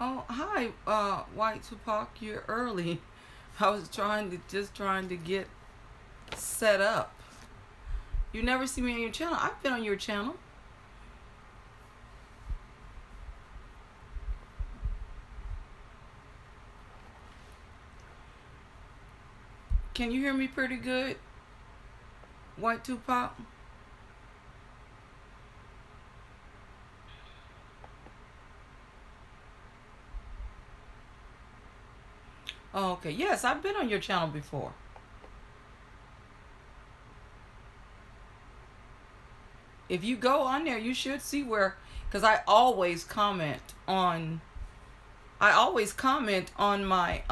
Oh, hi, White Tupac. You're early. I was trying to get set up. You never see me on your channel. I've been on your channel. Can you hear me pretty good, White Tupac? Oh, okay. Yes, I've been on your channel before. If you go on there, you should see where, because I always comment on my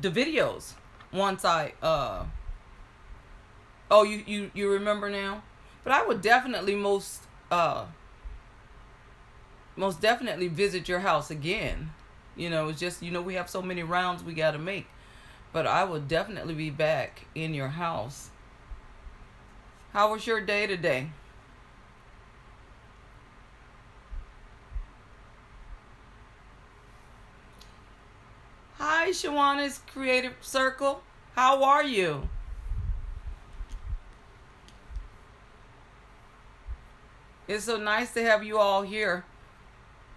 the videos once oh, you remember now? But I would definitely most definitely visit your house again. It's just, we have so many rounds we got to make. But I will definitely be back in your house. How was your day today? Hi, Shawana's Creative Circle. How are you? It's so nice to have you all here.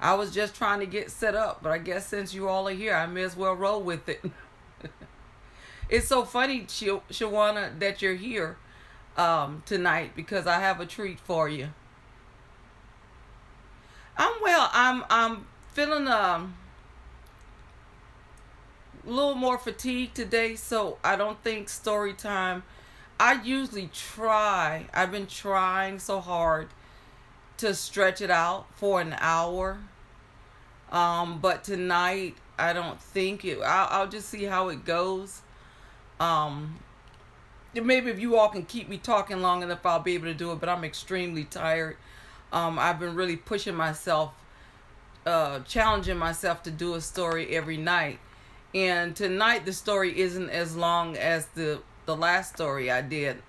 I was just trying to get set up, but I guess since you all are here, I may as well roll with it. It's so funny, Shawana, that you're here tonight because I have a treat for you. I'm well. I'm feeling a little more fatigued today, so I don't think story time. I usually try. I've been trying so hard to stretch it out for an hour. But tonight I don't think it. I'll just see how it goes. Um, Maybe if you all can keep me talking long enough, I'll be able to do it. But I'm extremely tired. I've been really pushing myself, challenging myself to do a story every night. And tonight the story isn't as long as the last story I did.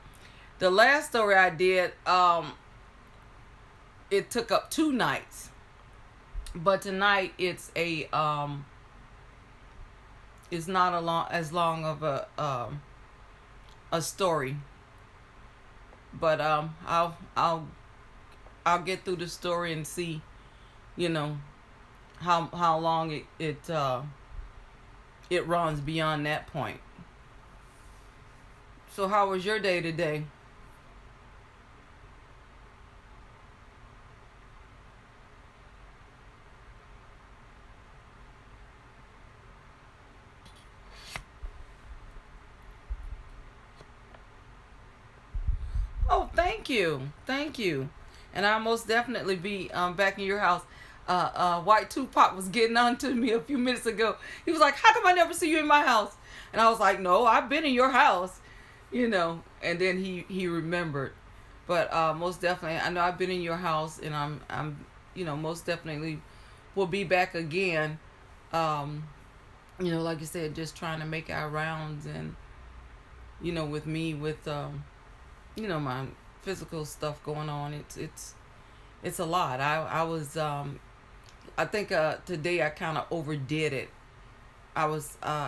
The last story I did, it took up 2 nights. But tonight it's not as long of a story. But I'll get through the story and see, you know, how long it runs beyond that point. So how was your day today? Oh, thank you, thank you. And I'll most definitely be back in your house. White Tupac was getting on to me a few minutes ago. He was like, "How come I never see you in my house?" And I was like, "No, I've been in your house, you know." And then he remembered. But most definitely, I know I've been in your house, and I'm most definitely will be back again. Um, like you said, just trying to make our rounds, and with me with my physical stuff going on. It's a lot. I think today I kind of overdid it. I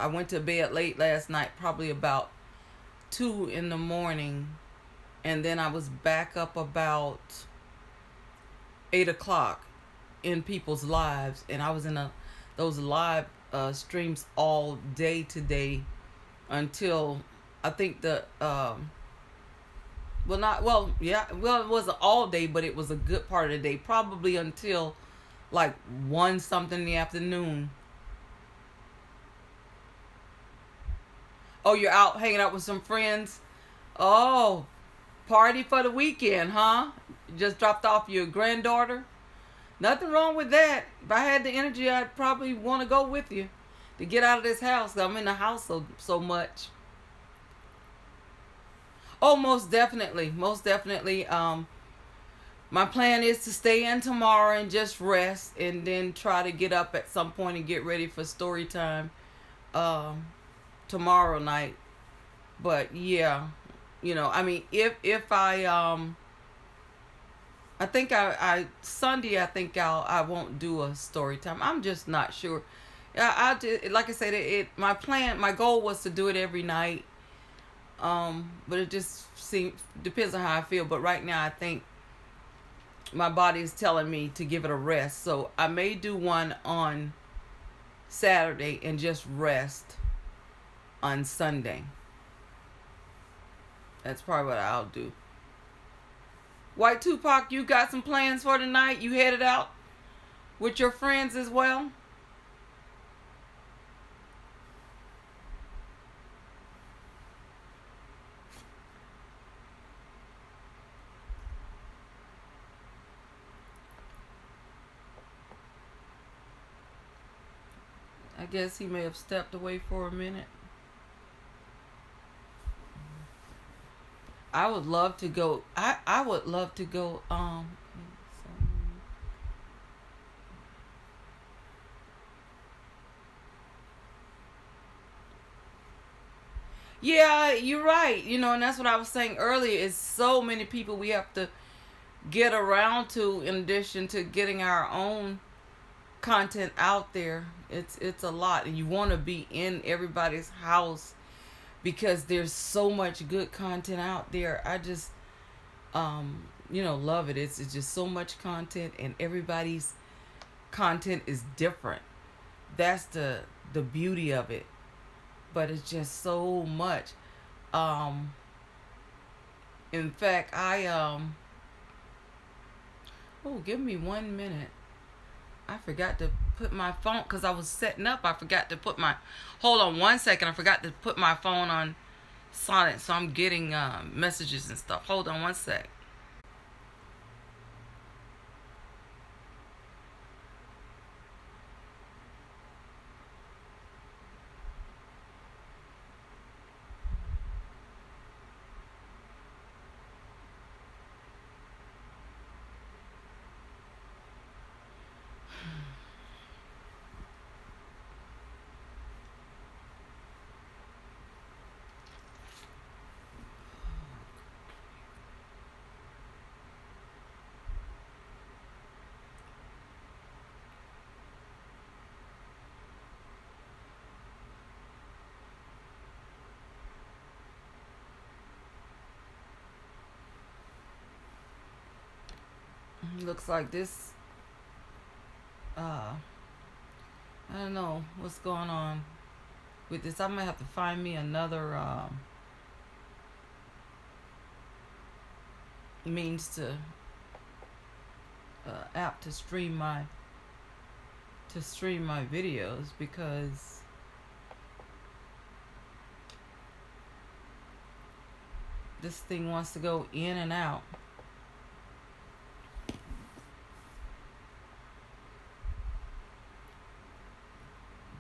went to bed late last night, probably about 2 in the morning, and then I was back up about 8 o'clock in people's lives, and I was in those live streams all day today until I think it wasn't all day, but it was a good part of the day, probably until like 1 something in the afternoon. Oh, you're out hanging out with some friends? Oh, party for the weekend, huh? You just dropped off your granddaughter? Nothing wrong with that. If I had the energy, I'd probably want to go with you to get out of this house. I'm in the house so much. Oh, most definitely. Most definitely. My plan is to stay in tomorrow and just rest, and then try to get up at some point and get ready for story time tomorrow night. But yeah, I mean, if I I think I Sunday. I think I won't do a story time. I'm just not sure. I just, like I said, my plan, my goal was to do it every night. But it just seems depends on how I feel. But right now, I think my body is telling me to give it a rest. So I may do one on Saturday and just rest on Sunday. That's probably what I'll do. White Tupac, you got some plans for tonight? You headed out with your friends as well? I guess he may have stepped away for a minute. I would love to go. I would love to go. Yeah, you're right. And that's what I was saying earlier. Is so many people we have to get around to, in addition to getting our own content out there. It's a lot, and you want to be in everybody's house because there's so much good content out there. I just love it. It's just so much content, and everybody's content is different. That's the beauty of it. But it's just so much. Um, in fact, oh, give me 1 minute. I forgot to put my phone because I was setting up. I forgot to put my. Hold on 1 second. I forgot to put my phone on silent, so I'm getting messages and stuff. Hold on 1 sec. Looks like this. I don't know what's going on with this. I might have to find me another means to app to stream my videos, because this thing wants to go in and out.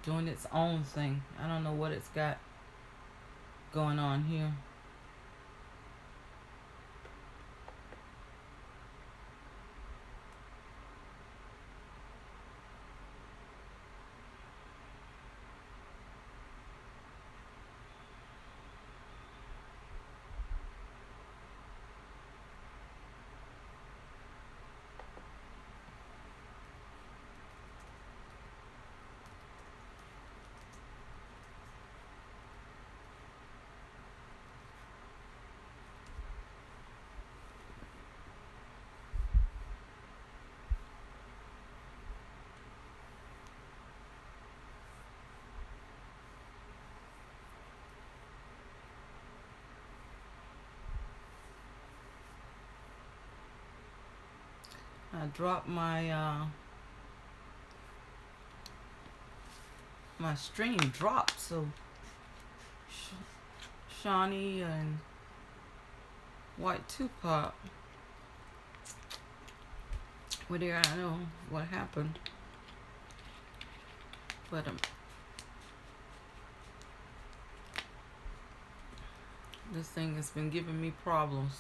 Doing its own thing. I don't know what it's got going on here. I dropped my stream dropped, so Shawnee and White Tupac. Well, there, I know what happened, but this thing has been giving me problems.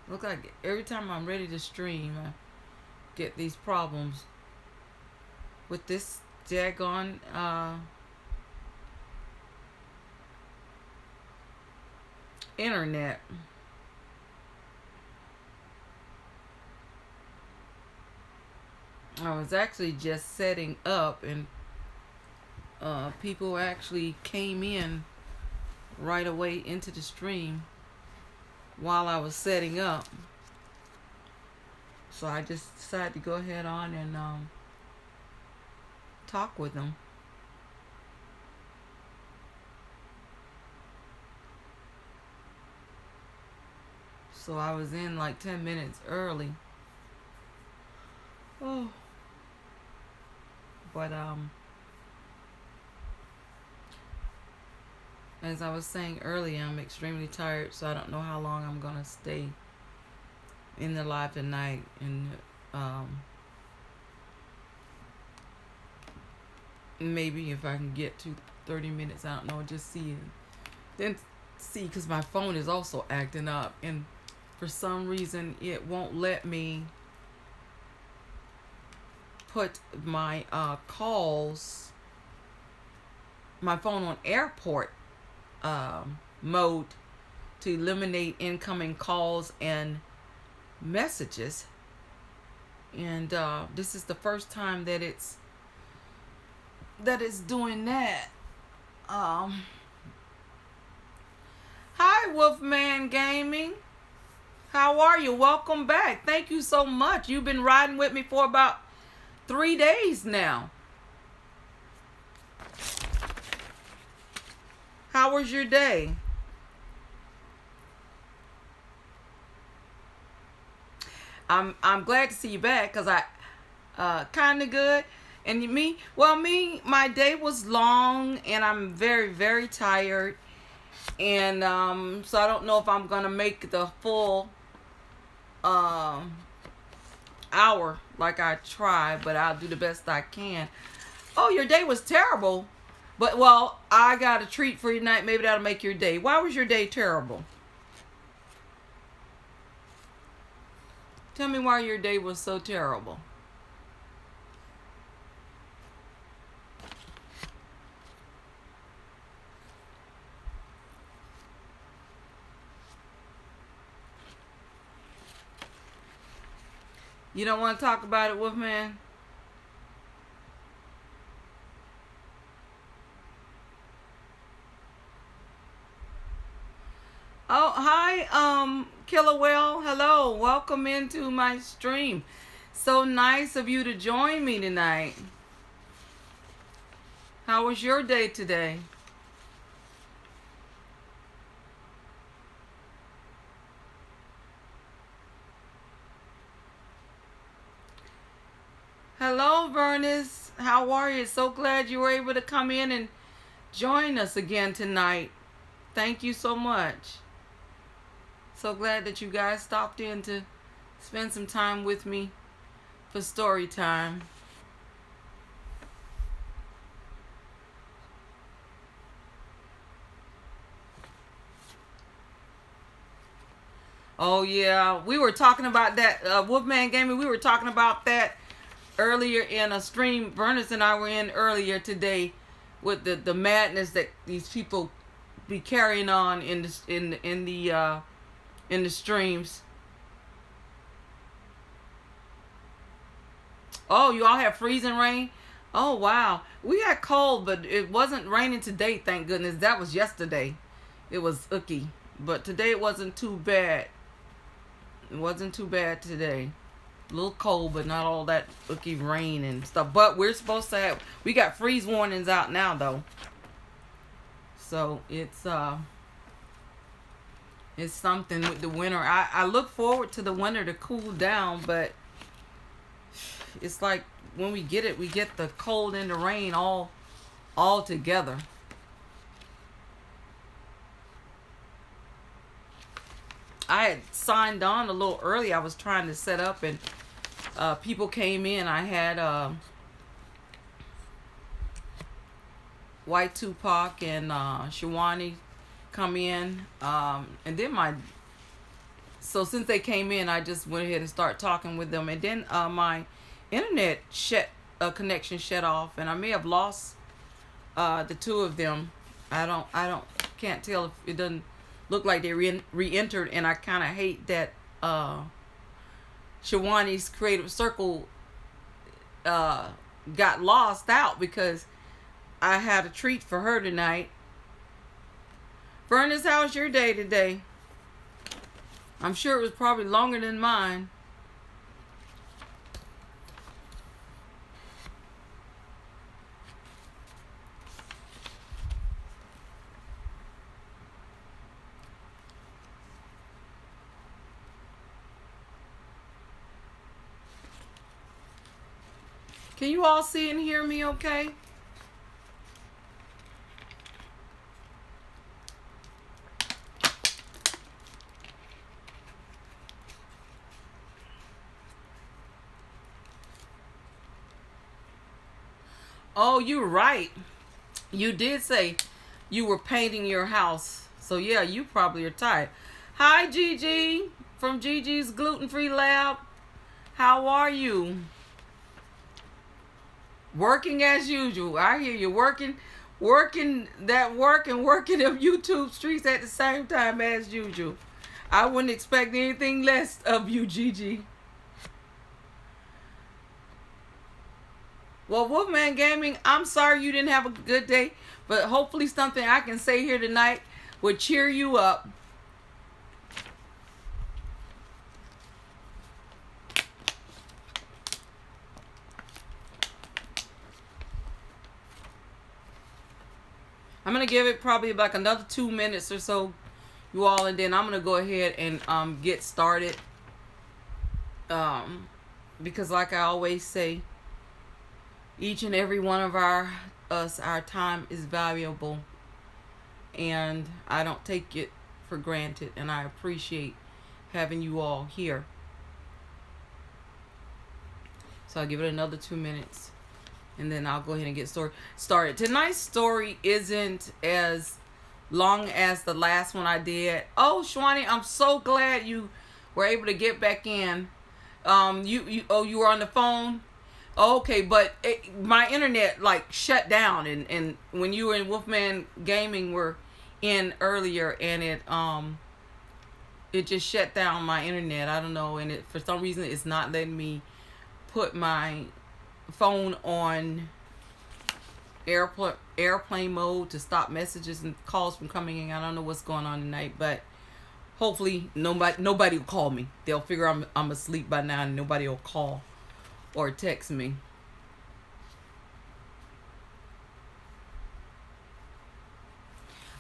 Look like every time I'm ready to stream, I get these problems with this daggone internet. I was actually just setting up, and people actually came in right away into the stream while I was setting up. So I just decided to go ahead on and talk with them. So I was in like 10 minutes early. Oh. But as I was saying earlier, I'm extremely tired, so I don't know how long I'm gonna stay in the live tonight. And maybe if I can get to 30 minutes, I don't know, just see. Then see, because my phone is also acting up, and for some reason it won't let me put my calls, my phone on airport mode to eliminate incoming calls and messages. And this is the first time that it's doing that. Hi, Wolfman Gaming. How are you? Welcome back. Thank you so much. You've been riding with me for about 3 days now. How was your day? I'm glad to see you back, because I kind of good. And me, my day was long, and I'm very, very tired. And so I don't know if I'm gonna make the full hour like I try, but I'll do the best I can. Oh, your day was terrible. But, well, I got a treat for you tonight. Maybe that'll make your day. Why was your day terrible? Tell me why your day was so terrible. You don't want to talk about it, Wolfman? Oh, hi, Killer Whale. Hello, welcome into my stream. So nice of you to join me tonight. How was your day today? Hello, Vernis. How are you? So glad you were able to come in and join us again tonight. Thank you so much. So glad that you guys stopped in to spend some time with me for story time. Oh yeah, we were talking about that, Wolfman Gaming. We were talking about that earlier in a stream. Vernis and I were in earlier today with the madness that these people be carrying on in the streams. Oh, you all have freezing rain? Oh wow, we had cold, but it wasn't raining today. Thank goodness. That was yesterday. It was icky, but today it wasn't too bad. It wasn't too bad today. A little cold, but not all that icky rain and stuff. But we're supposed to have, we got freeze warnings out now though. So it's something with the winter. I look forward to the winter to cool down, but it's like when we get it, we get the cold and the rain all together. I had signed on a little early. I was trying to set up, and people came in. I had White Tupac and Shawani come in, and then so since they came in, I just went ahead and started talking with them, and then my internet connection shut off, and I may have lost the two of them. Can't tell if it doesn't look like they re-entered, and I kind of hate that Shawani's creative circle got lost out because I had a treat for her tonight. Furnace, how's your day today? I'm sure it was probably longer than mine. Can you all see and hear me okay? Oh, you're right. You did say you were painting your house. So yeah, you probably are tired. Hi, Gigi from Gigi's Gluten-Free Lab. How are you? Working as usual. I hear you working that work and working them YouTube streets at the same time as usual. I wouldn't expect anything less of you, Gigi. Well, Wolfman Gaming, I'm sorry you didn't have a good day, but hopefully something I can say here tonight will cheer you up. I'm going to give it probably like another 2 minutes or so, you all, and then I'm going to go ahead and get started. Because like I always say, each and every one of our time is valuable, and I don't take it for granted, and I appreciate having you all here. So I'll give it another 2 minutes, and then I'll go ahead and get started. Tonight's story isn't as long as the last one I did. Oh, Shwani, I'm so glad you were able to get back in. You were on the phone? Okay, but my internet like shut down, and when you and Wolfman Gaming were in earlier, and it just shut down my internet. I don't know, and it for some reason it's not letting me put my phone on airplane mode to stop messages and calls from coming in. I don't know what's going on tonight, but hopefully nobody will call me. They'll figure I'm asleep by now, and nobody will call or text me.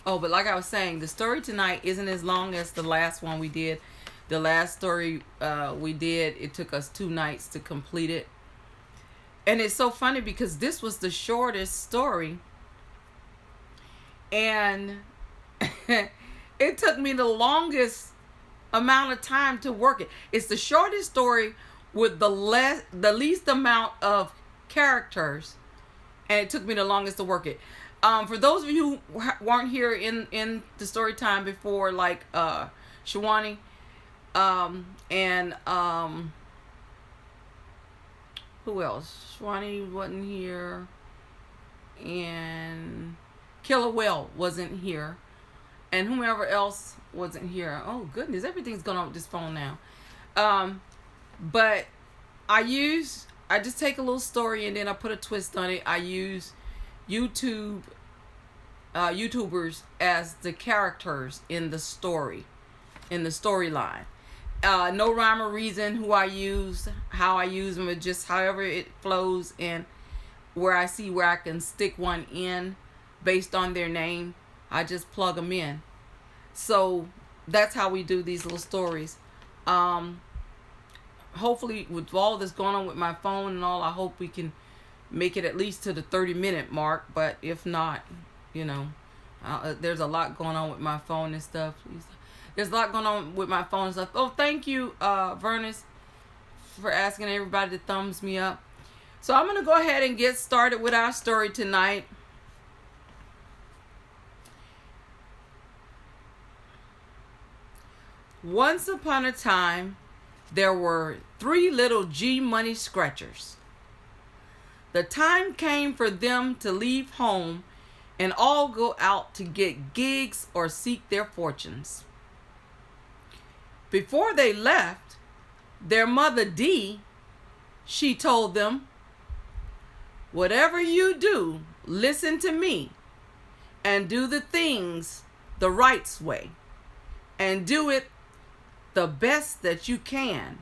Oh, but like I was saying, the story tonight isn't as long as the last one we did. The last story we did, it took us 2 nights to complete it. And it's so funny because this was the shortest story. And it took me the longest amount of time to work it. It's the shortest story with the least amount of characters, and it took me the longest to work it. For those of you who weren't here in the story time before, like Shawani, and who else? Shwani wasn't here, and Killer Whale wasn't here, and whomever else wasn't here. Oh goodness, everything's going on with this phone now. But I just take a little story and then I put a twist on it. I use YouTubers as the characters in the story, in the storyline. No rhyme or reason who I use, how I use them, it's just however it flows, and where I see where I can stick one in based on their name, I just plug them in. So that's how we do these little stories. Hopefully with all this going on with my phone and all, I hope we can make it at least to the 30-minute mark, but if not, you know, there's a lot going on with my phone and stuff. There's a lot going on with my phone and stuff. Oh, thank you, Vernus, for asking everybody to thumbs me up. So I'm going to go ahead and get started with our story tonight. Once upon a time, there were 3 little G money scratchers. The time came for them to leave home and all go out to get gigs or seek their fortunes. Before they left, their mother Dee, she told them, Whatever you do, listen to me and do the things the right way and do it the best that you can,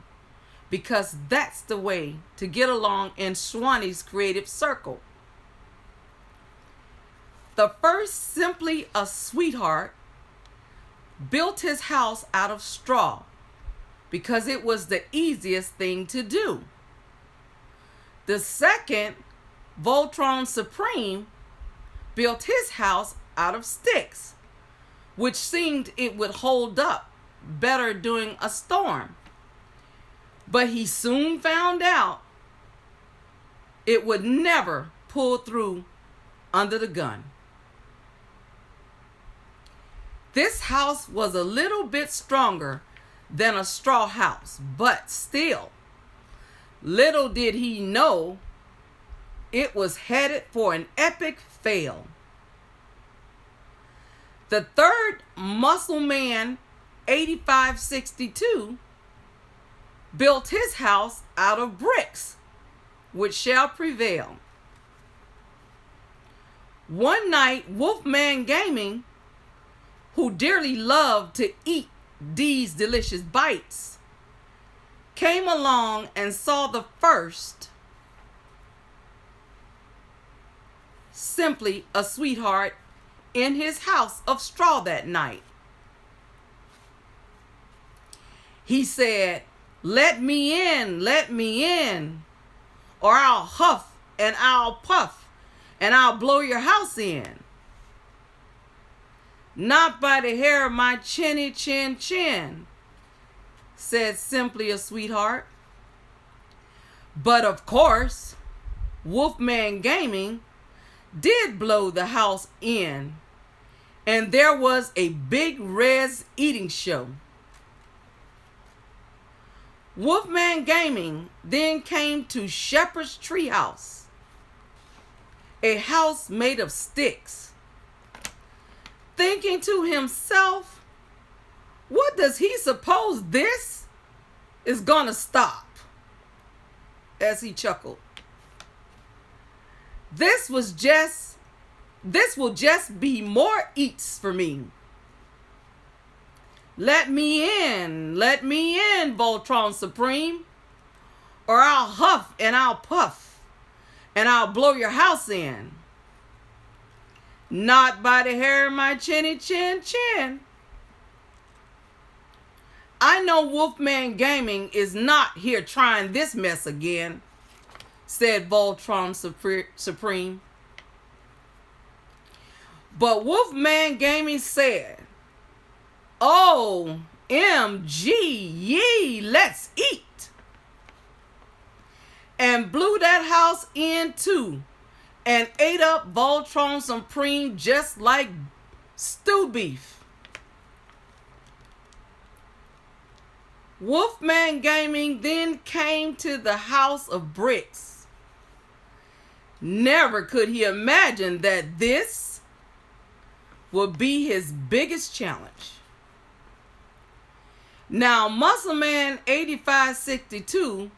because that's the way to get along in Swanee's creative circle. The first Simply a Sweetheart built his house out of straw because it was the easiest thing to do. The second, Voltron Supreme, built his house out of sticks, which seemed it would hold up better during a storm. But he soon found out it would never pull through under the gun. This house was a little bit stronger than a straw house, but still, little did he know it was headed for an epic fail. The third muscle man, 8562, built his house out of bricks, which shall prevail. One night, Wolfman Gaming, who dearly loved to eat these delicious bites, came along and saw the first Simply a Sweetheart in his house of straw that night. He said, let me in, or I'll huff and I'll puff and I'll blow your house in. Not by the hair of my chinny chin chin, said Simply a Sweetheart. But of course, Wolfman Gaming did blow the house in, and there was a big res eating show. Wolfman Gaming then came to Shepherd's Treehouse, a house made of sticks, thinking to himself, what does he suppose this is gonna stop? As he chuckled. This will just be more eats for me. Let me in, Voltron Supreme, or I'll huff and I'll puff and I'll blow your house in. Not by the hair of my chinny chin chin. I know Wolfman Gaming is not here trying this mess again, said Voltron Supreme. But Wolfman Gaming said, OMG, yee, let's eat. And blew that house in too, and ate up Voltron Supreme just like stew beef. Wolfman Gaming then came to the house of bricks. Never could he imagine that this would be his biggest challenge. Now, Muscleman 8562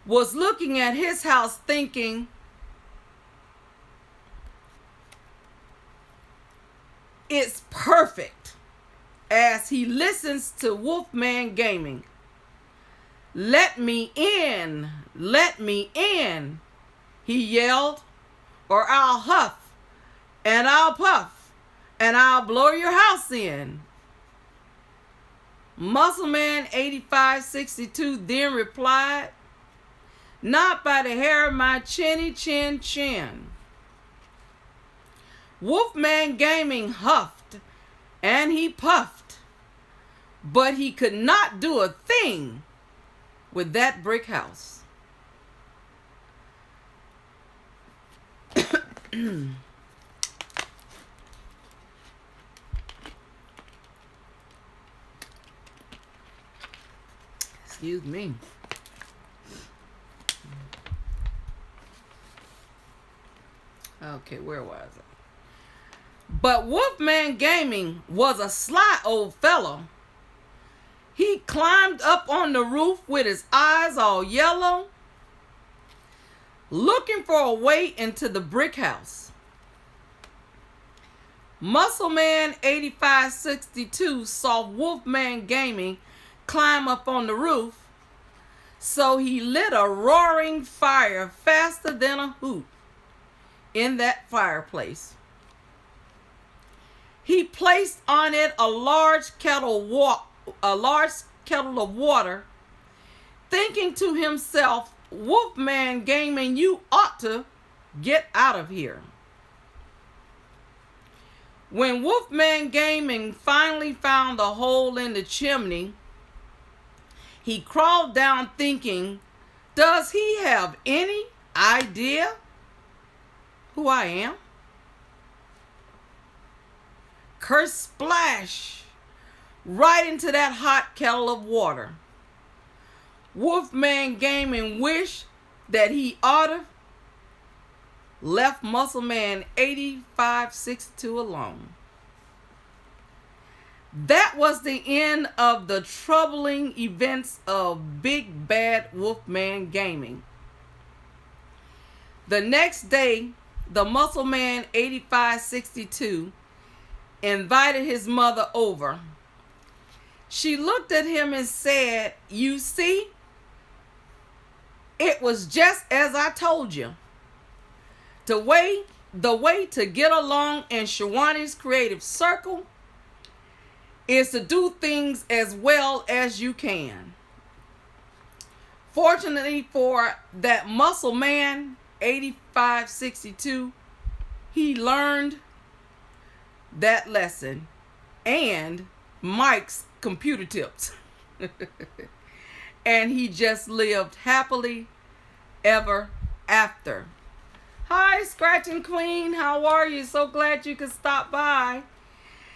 was looking at his house thinking, it's perfect, as he listens to Wolfman Gaming. Let me in, he yelled, or I'll huff and I'll puff and I'll blow your house in. Muscleman 8562 then replied, not by the hair of my chinny chin chin. Wolfman Gaming huffed and he puffed, but he could not do a thing with that brick house. Excuse me. Okay, where was I? But Wolfman Gaming was a sly old fellow. He climbed up on the roof with his eyes all yellow. looking for a way into the brick house. Muscleman 8562 saw Wolfman Gaming climb up on the roof, so he lit a roaring fire faster than a hoot in that fireplace. He placed on it a large kettle of water, thinking to himself, Wolfman Gaming, you ought to get out of here. When Wolfman Gaming finally found a hole in the chimney, he crawled down thinking, does he have any idea who I am? Curse splash right into that hot kettle of water. Wolfman Gaming wished that he oughta left Muscleman 8562 alone. That was the end of the troubling events of Big Bad Wolfman Gaming. The next day, the Muscleman 8562 invited his mother over. She looked at him and said, you see, it was just as I told you. The way to get along in Shawani's creative circle is to do things as well as you can. Fortunately for that muscle man, 8562, he learned that lesson and Mike's computer tips. And he just lived happily ever after. Hi, Scratching Queen. How are you? So glad you could stop by.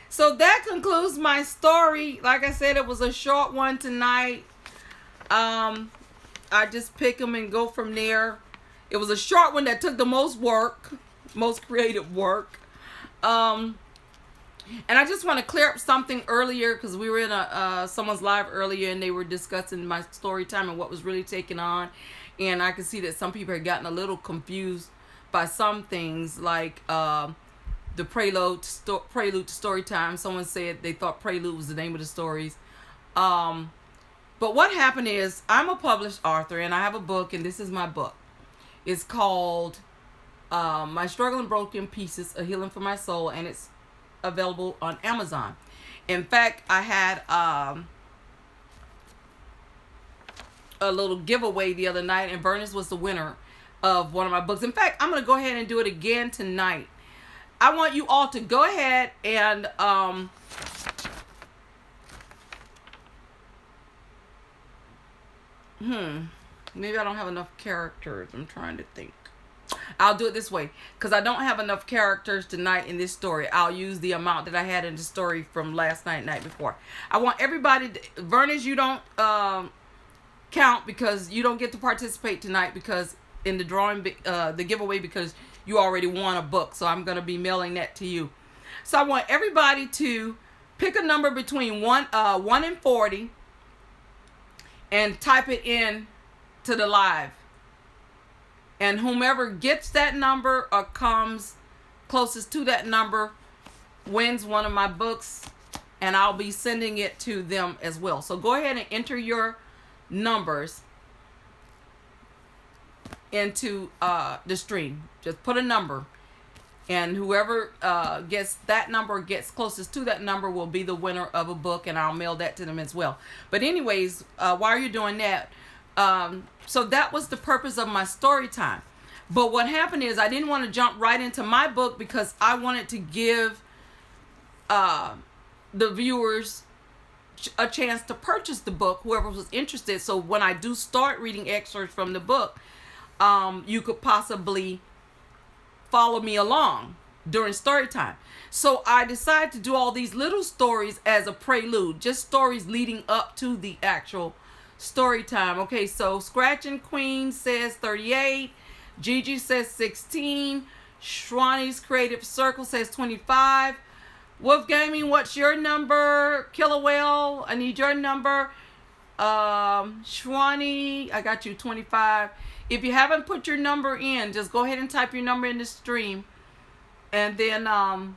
So that concludes my story. Like I said, it was a short one tonight. I just pick them and go from there. It was a short one that took the most work, most creative work. And I just want to clear up something earlier, because we were in someone's live earlier and they were discussing my story time and what was really taking on. And I could see that some people had gotten a little confused by some things, like the Prelude to story time. Someone said they thought Prelude was the name of the stories. But what happened is, I'm a published author and I have a book, and this is my book. It's called My Struggling Broken Pieces, A Healing for My Soul, and it's available on Amazon. In fact, I had a little giveaway the other night, and Bernice was the winner of one of my books. In fact, I'm going to go ahead and do it again tonight. I want you all to go ahead and maybe I don't have enough characters. I'm trying to think. I'll do it this way, because I don't have enough characters tonight in this story. I'll use the amount that I had in the story from last night, night before. I want everybody to, Vernice, you don't count, because you don't get to participate tonight, because in the drawing, the giveaway, because you already won a book. So I'm going to be mailing that to you. So I want everybody to pick a number between 1 and 40 and type it in to the live. And whomever gets that number or comes closest to that number wins one of my books, and I'll be sending it to them as well. So go ahead and enter your numbers into the stream. Just put a number, and whoever gets that number, gets closest to that number, will be the winner of a book, and I'll mail that to them as well. But anyways, while you're doing that, so that was the purpose of my story time. But what happened is, I didn't want to jump right into my book, because I wanted to give the viewers a chance to purchase the book, whoever was interested. So when I do start reading excerpts from the book, you could possibly follow me along during story time. So I decided to do all these little stories as a prelude, just stories leading up to the actual story time. Okay, so Scratching Queen says 38, Gigi says 16, Shwani's Creative Circle says 25, Wolf Gaming, what's your number? Killer Whale, I need your number. Shwani, I got you 25. If you haven't put your number in, just go ahead and type your number in the stream, and then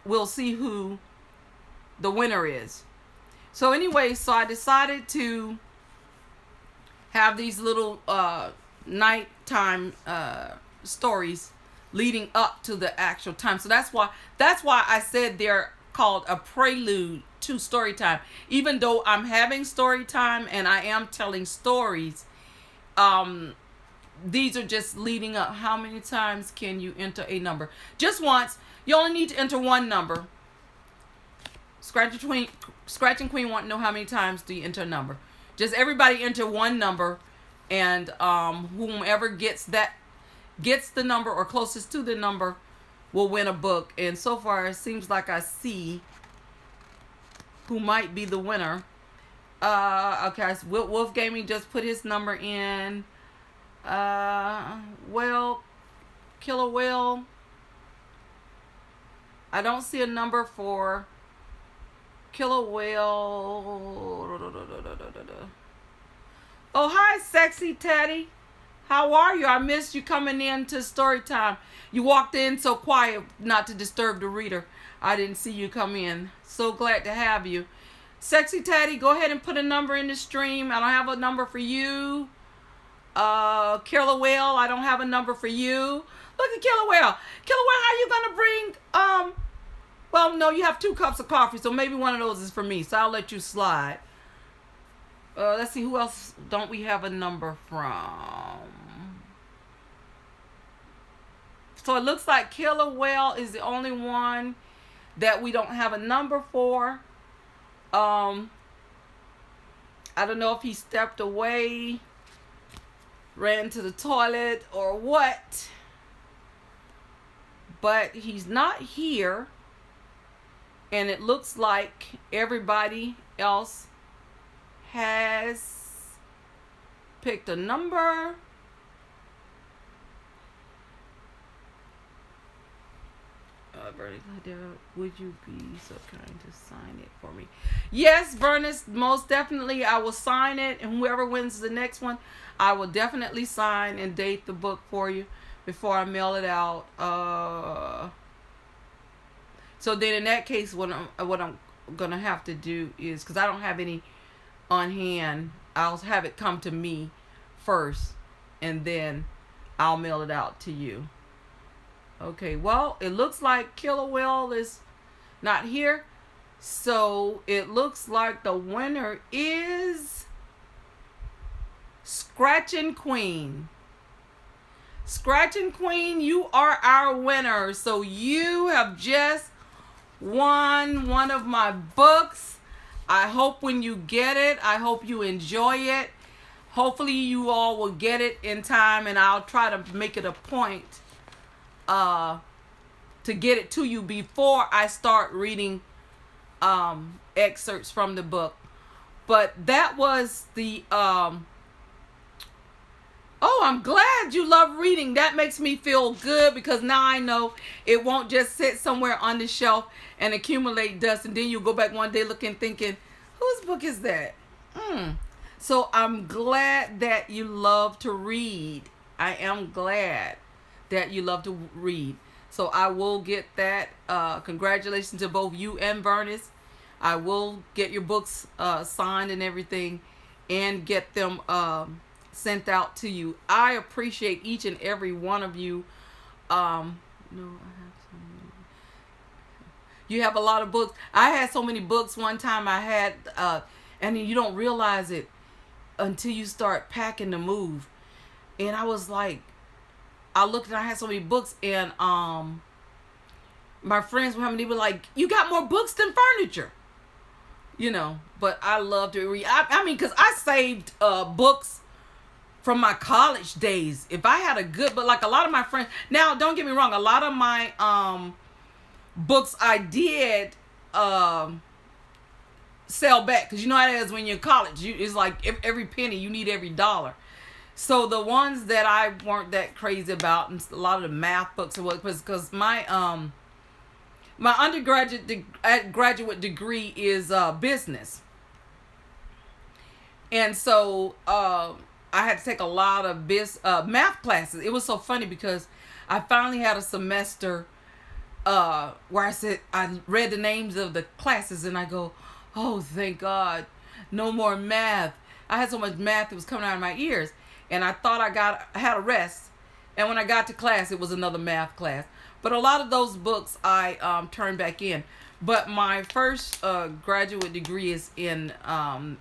we'll see who the winner is. So anyway, so I decided to have these little nighttime stories leading up to the actual time. So that's why I said they're called a prelude to story time. Even though I'm having story time and I am telling stories, these are just leading up. How many times can you enter a number? Just once. You only need to enter one number. Scratching Queen want to know how many times do you enter a number. Just everybody enter one number, and whomever gets the number or closest to the number will win a book. And so far it seems like I see who might be the winner. Okay, so Wolf Gaming just put his number in. Well, Killer Whale, I don't see a number for Killer Whale. Oh, hi, Sexy Teddy. How are you? I missed you coming in to story time. You walked in so quiet, not to disturb the reader. I didn't see you come in. So glad to have you. Sexy Teddy, go ahead and put a number in the stream. I don't have a number for you. Killer Whale, I don't have a number for you. Look at Killer Whale. Killer Whale, how you gonna bring well, no, you have 2 cups of coffee, so maybe one of those is for me, so I'll let you slide. Let's see, who else don't we have a number from? So it looks like Killer Whale is the only one that we don't have a number for. I don't know if he stepped away, ran to the toilet, or what. But he's not here. And it looks like everybody else has picked a number. Would you be so kind to sign it for me? Yes, Bernice, most definitely I will sign it. And whoever wins the next one, I will definitely sign and date the book for you before I mail it out. So then in that case, what I'm going to have to do is, because I don't have any on hand, I'll have it come to me first, and then I'll mail it out to you. Okay, well, it looks like Killer Whale is not here. So it looks like the winner is Scratching Queen. Scratching Queen, you are our winner. So you have just won one of my books. I hope when you get it, I hope you enjoy it. Hopefully you all will get it in time, and I'll try to make it a point to get it to you before I start reading excerpts from the book. But that was the oh, I'm glad you love reading. That makes me feel good, because now I know it won't just sit somewhere on the shelf and accumulate dust, and then you go back one day looking, thinking, whose book is that? So I'm glad that you love to read. I am glad that you love to read. So I will get that. Congratulations to both you and Bernice. I will get your books signed and everything, and get them sent out to you. I appreciate each and every one of you. No, I have so many. You have a lot of books. I had so many books one time. I had, and you don't realize it until you start packing to move. And I was like, I looked and I had so many books, and my friends were having, they were like, you got more books than furniture. You know, but I love to read. I mean, because I saved books from my college days. If I had a good, but like a lot of my friends, now don't get me wrong, a lot of my books I did sell back, because you know how it is when you're in college. It's like every penny, you need every dollar. So the ones that I weren't that crazy about, and a lot of the math books and what, because my undergraduate graduate degree is business. And so I had to take a lot of math classes. It was so funny because I finally had a semester where I read the names of the classes and I go, oh, thank God, no more math. I had so much math that was coming out of my ears, and I thought I had a rest. And when I got to class, it was another math class. But a lot of those books I turned back in. But my first graduate degree is in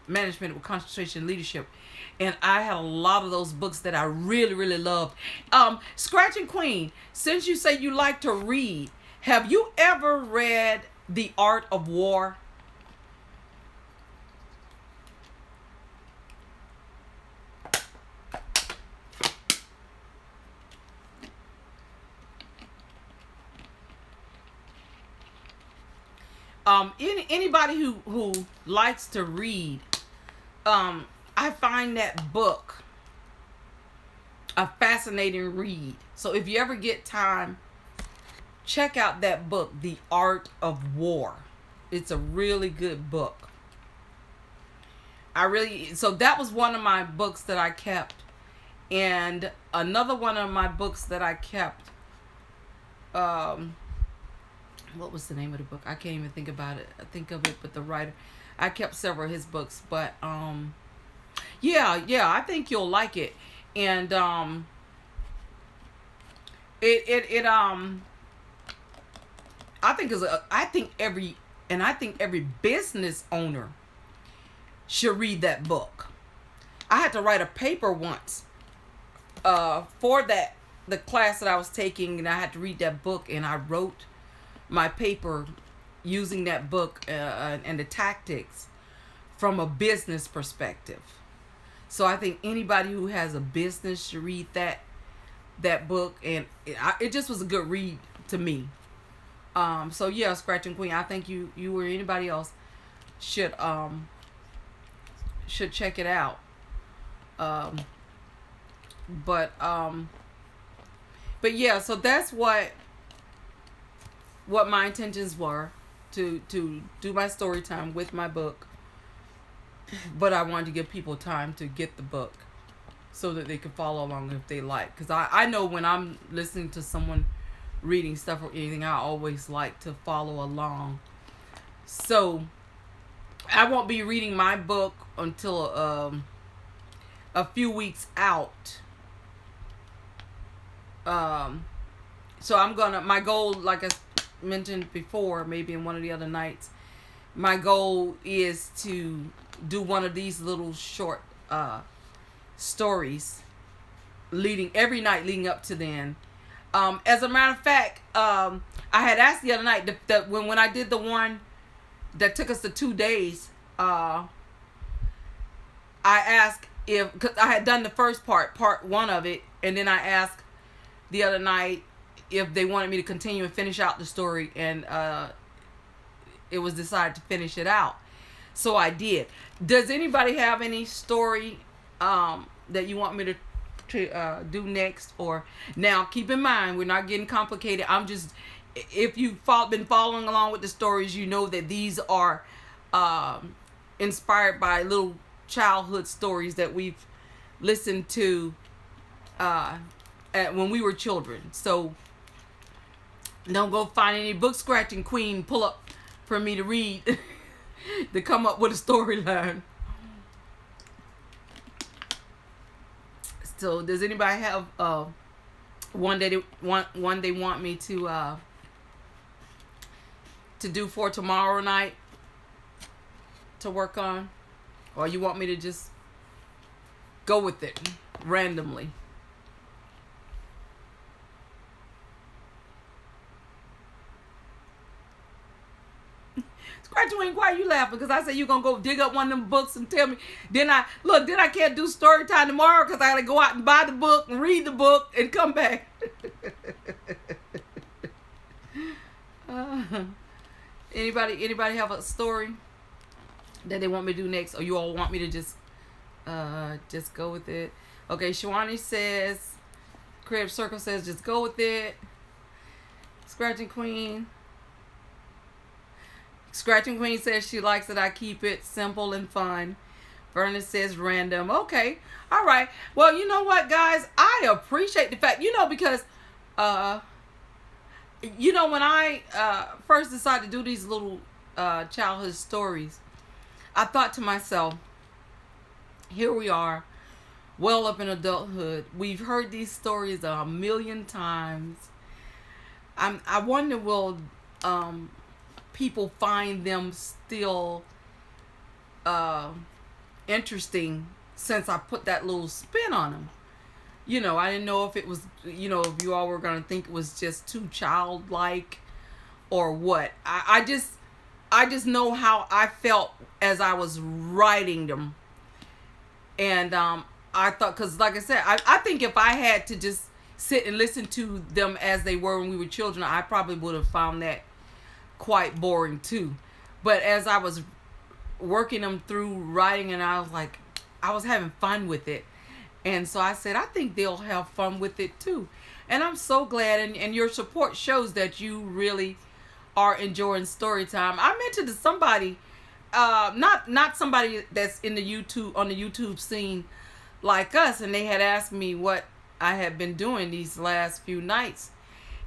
management with concentration leadership. And I had a lot of those books that I really, really loved. Scratching Queen, since you say you like to read, have you ever read The Art of War? Anybody who likes to read, I find that book a fascinating read. So if you ever get time, check out that book, The Art of War. It's a really good book. So that was one of my books that I kept. And another one of my books that I kept, what was the name of the book? I can't even think about it. I think of it, but the writer. I kept several of his books, but yeah, I think you'll like it. And I think every business owner should read that book. I had to write a paper once for the class that I was taking, and I had to read that book, and I wrote my paper using that book and the tactics from a business perspective. So I think anybody who has a business should read that book, and it just was a good read to me. So yeah, Scratching Queen, I think you or anybody else should check it out. But yeah, so that's what my intentions were, to do my story time with my book. But I wanted to give people time to get the book so that they could follow along if they like. Because I know when I'm listening to someone reading stuff or anything, I always like to follow along. So I won't be reading my book until a few weeks out. So my goal, like I mentioned before, maybe in one of the other nights, my goal is to do one of these little short stories every night leading up to then. As a matter of fact, I had asked the other night that when I did the one that took us to 2 days, I asked because I had done the first part one of it, and then I asked the other night if they wanted me to continue and finish out the story, and it was decided to finish it out. So I did. Does anybody have any story that you want me to do next? Or now, keep in mind, we're not getting complicated. I'm just, if you've been following along with the stories, you know that these are inspired by little childhood stories that we've listened to when we were children. So don't go find any book scratching queen pull up for me to read to come up with a storyline. So does anybody have one they want me to do for tomorrow night to work on, or you want me to just go with it randomly? Scratching, why are you laughing? Because I said you're going to go dig up one of them books and tell me. Then I can't do story time tomorrow because I got to go out and buy the book and read the book and come back. Anybody have a story that they want me to do next, or you all want me to just go with it? Okay, Shawani says, Creative Circle says, just go with it. Scratching Queen says she likes that I keep it simple and fun. Vernon says random. Okay. All right. Well, you know what, guys? I appreciate the fact, because, when I first decided to do these little childhood stories, I thought to myself, here we are, well up in adulthood. We've heard these stories a million times. I wonder, will people find them still interesting since I put that little spin on them? I didn't know if it was, if you all were going to think it was just too childlike or what. I just know how I felt as I was writing them. And I thought, because like I said, I think if I had to just sit and listen to them as they were when we were children, I probably would have found that quite boring too. But as I was working them through writing, and I was having fun with it. And so I said, I think they'll have fun with it too. And I'm so glad, and your support shows that you really are enjoying story time. I mentioned to somebody, not somebody that's in the YouTube scene like us, and they had asked me what I had been doing these last few nights.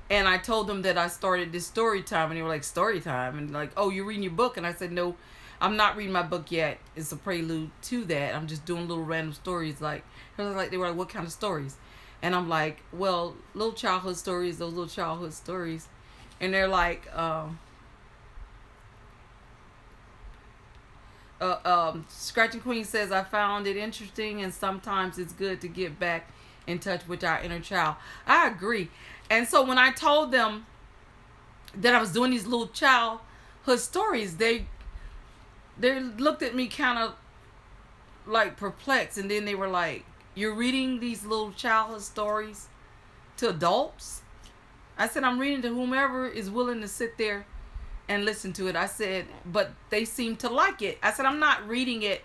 And I told them that I started this story time, and they were like, story time? And like, oh, you're reading your book? And I said, no, I'm not reading my book yet. It's a prelude to that. I'm just doing little random stories. They were like, what kind of stories? And I'm like, well, little childhood stories, those little childhood stories. And they're like, Scratching Queen says, I found it interesting, and sometimes it's good to get back in touch with our inner child. I agree. And so when I told them that I was doing these little childhood stories, they looked at me kind of like perplexed, and then they were like, you're reading these little childhood stories to adults? I said, I'm reading to whomever is willing to sit there and listen to it. I said, but they seem to like it. I said, I'm not reading it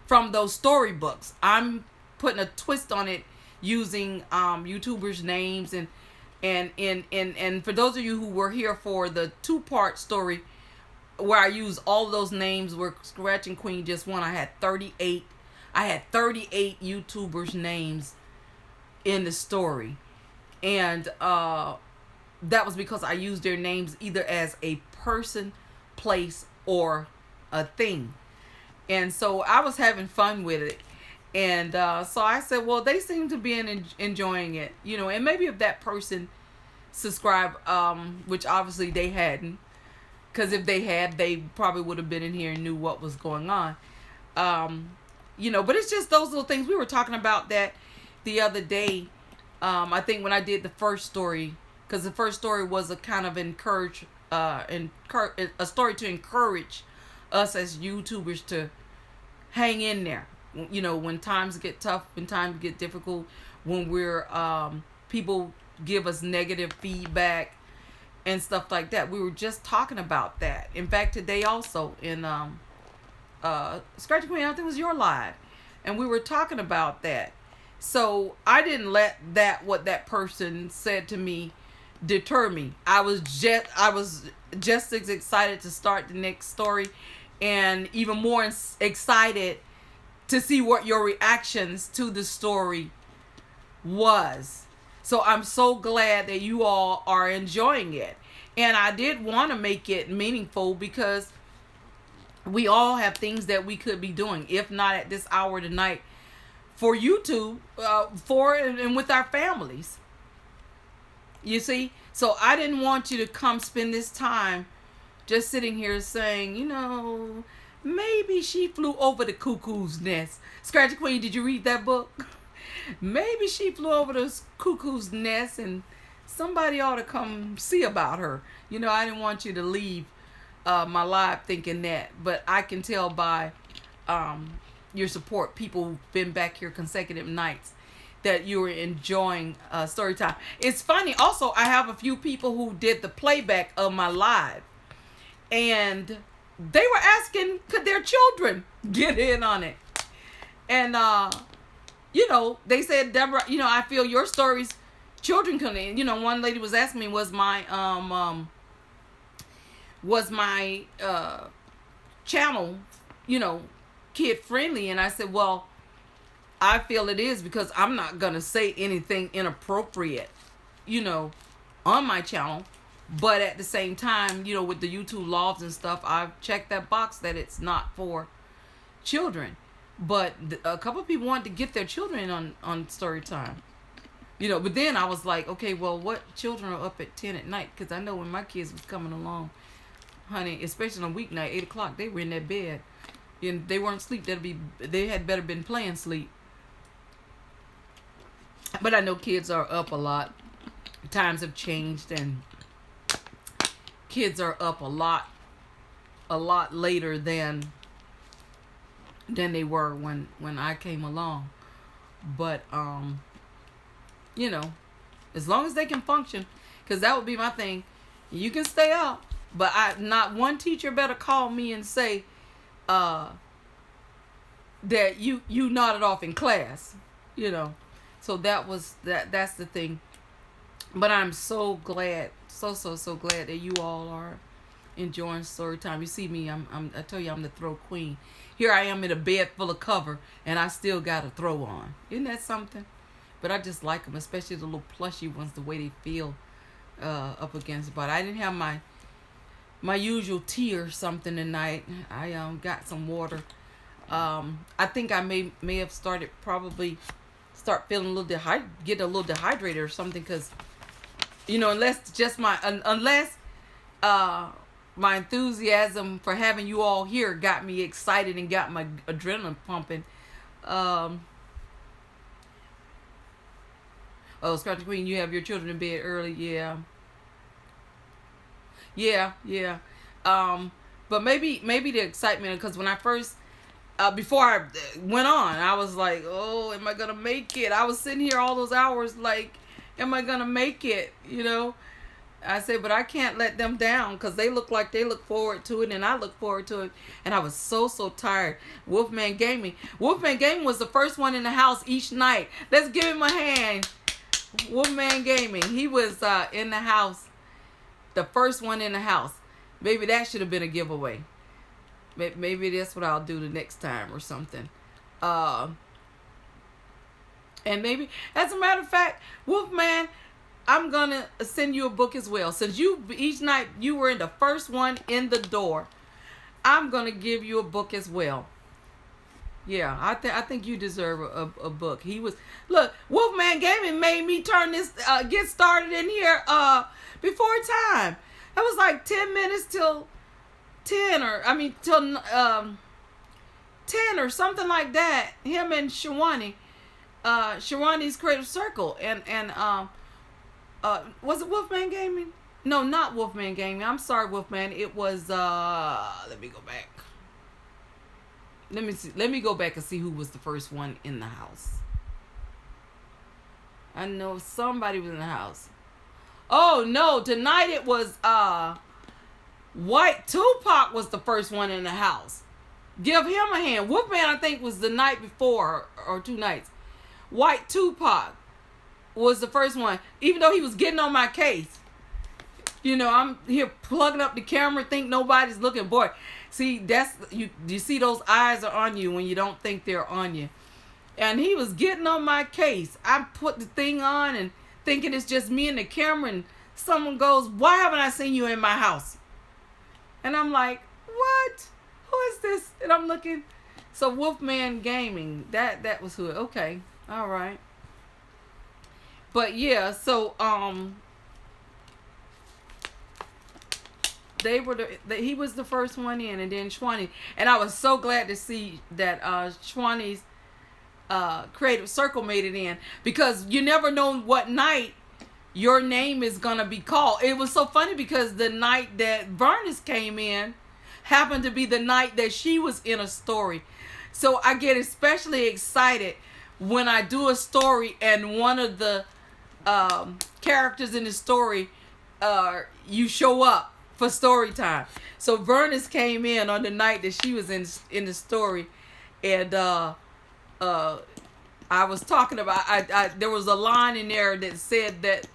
from those storybooks. I'm putting a twist on it using YouTubers' names, and for those of you who were here for the 2-part story where I used all of those names where Scratching Queen just won, I had 38 YouTubers' names in the story, and that was because I used their names either as a person, place, or a thing. And so I was having fun with it. And so I said, well, they seem to be enjoying it, and maybe if that person subscribed, which obviously they hadn't, because if they had, they probably would have been in here and knew what was going on. But it's just those little things. We were talking about that the other day. I think when I did the first story, because the first story was a kind of a story to encourage us as YouTubers to hang in there. When times get tough, when times get difficult, when we're people give us negative feedback and stuff like that. We were just talking about that. In fact, today also in Scratching Queen, I think it was your live, and we were talking about that. So I didn't let what that person said to me deter me. I was just as excited to start the next story, and even more excited to see what your reactions to the story was. So I'm so glad that you all are enjoying it. And I did want to make it meaningful, because we all have things that we could be doing, if not at this hour tonight, for YouTube, and with our families. You see? So I didn't want you to come spend this time just sitting here saying, maybe she flew over the cuckoo's nest. Scratchy Queen, did you read that book? Maybe she flew over the cuckoo's nest, and somebody ought to come see about her. I didn't want you to leave my live thinking that, but I can tell by your support, people who've been back here consecutive nights, that you were enjoying story time. It's funny, also, I have a few people who did the playback of my live, and they were asking, could their children get in on it? And they said, Deborah, I feel your stories, children come in. One lady was asking me, was my channel, kid friendly. And I said, well, I feel it is because I'm not going to say anything inappropriate, on my channel. But at the same time, with the YouTube laws and stuff, I've checked that box that it's not for children. But a couple of people wanted to get their children on story time. But then I was like, okay, well, what children are up at 10 at night? Because I know when my kids was coming along, honey, especially on a weeknight, 8 o'clock, they were in their bed. And they weren't asleep. They had better been playing sleep. But I know kids are up a lot. Times have changed, and kids are up a lot later than they were when I came along. But as long as they can function, because that would be my thing. You can stay up, but not one teacher better call me and say that you nodded off in class. So that's the thing. But I'm so glad, so glad that you all are enjoying story time. You see me, I tell you, I'm the throw queen. Here I am in a bed full of cover, and I still got a throw on. Isn't that something? But I just like them, especially the little plushy ones, the way they feel up against the body. I didn't have my usual tea or something tonight. I got some water. I think I may have start feeling a little get a little dehydrated or something, because unless my enthusiasm for having you all here got me excited and got my adrenaline pumping. Scratch Queen, you have your children in bed early. Yeah. But maybe the excitement, because when I first before I went on, I was like, oh, am I gonna make it? I was sitting here all those hours like, am I gonna make it? I said, but I can't let them down, because they look like they look forward to it, and I look forward to it. And I was so tired. Wolfman Gaming was the first one in the house each night. Let's give him a hand. Wolfman Gaming, he was in the house, the first one in the house. Maybe that should have been a giveaway. Maybe that's what I'll do the next time or something. And maybe, as a matter of fact, Wolfman, I'm gonna send you a book as well. Since each night you were in the first one in the door, I'm gonna give you a book as well. Yeah, I think you deserve a book. Look, Wolfman Gaming made me turn this get started in here before time. That was like 10 minutes till 10 till 10 or something like that. Him and Shawani's Creative Circle, and was it Wolfman Gaming? No, not Wolfman Gaming. I'm sorry, Wolfman. It was let me go back. Let me see. Let me go back and see who was the first one in the house. I know somebody was in the house. Oh no, tonight it was White Tupac was the first one in the house. Give him a hand. Wolfman, I think, was the night before or 2 nights. White Tupac was the first one, even though he was getting on my case. I'm here plugging up the camera, think nobody's looking. Boy, see, that's you see those eyes are on you when you don't think they're on you. And he was getting on my case. I put the thing on and thinking it's just me and the camera, and someone goes, "Why haven't I seen you in my house?" And I'm like, "What? Who is this?" And I'm looking. So Wolfman Gaming, that was who. Okay, all right. But yeah, so he was the first one in, and then Shwani, and I was so glad to see that Shwani's Creative Circle made it in, because you never know what night your name is gonna be called. It was so funny because the night that Vernice came in happened to be the night that she was in a story. So I get especially excited when I do a story and one of the characters in the story, you show up for story time. So Vernice came in on the night that she was in the story, and I was talking about, there was a line in there that said that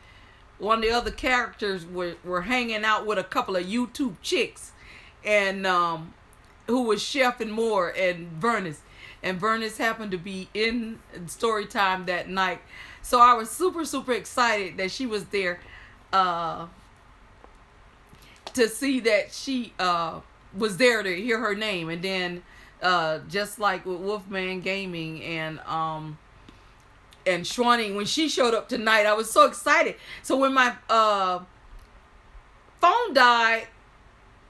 one of the other characters were hanging out with a couple of YouTube chicks, and who was Chef and Moore and Vernis. And Vernis happened to be in story time that night. So I was super, super excited that she was there to see that she was there to hear her name. And then just like with Wolfman Gaming and Shwani, when she showed up tonight, I was so excited. So when my phone died,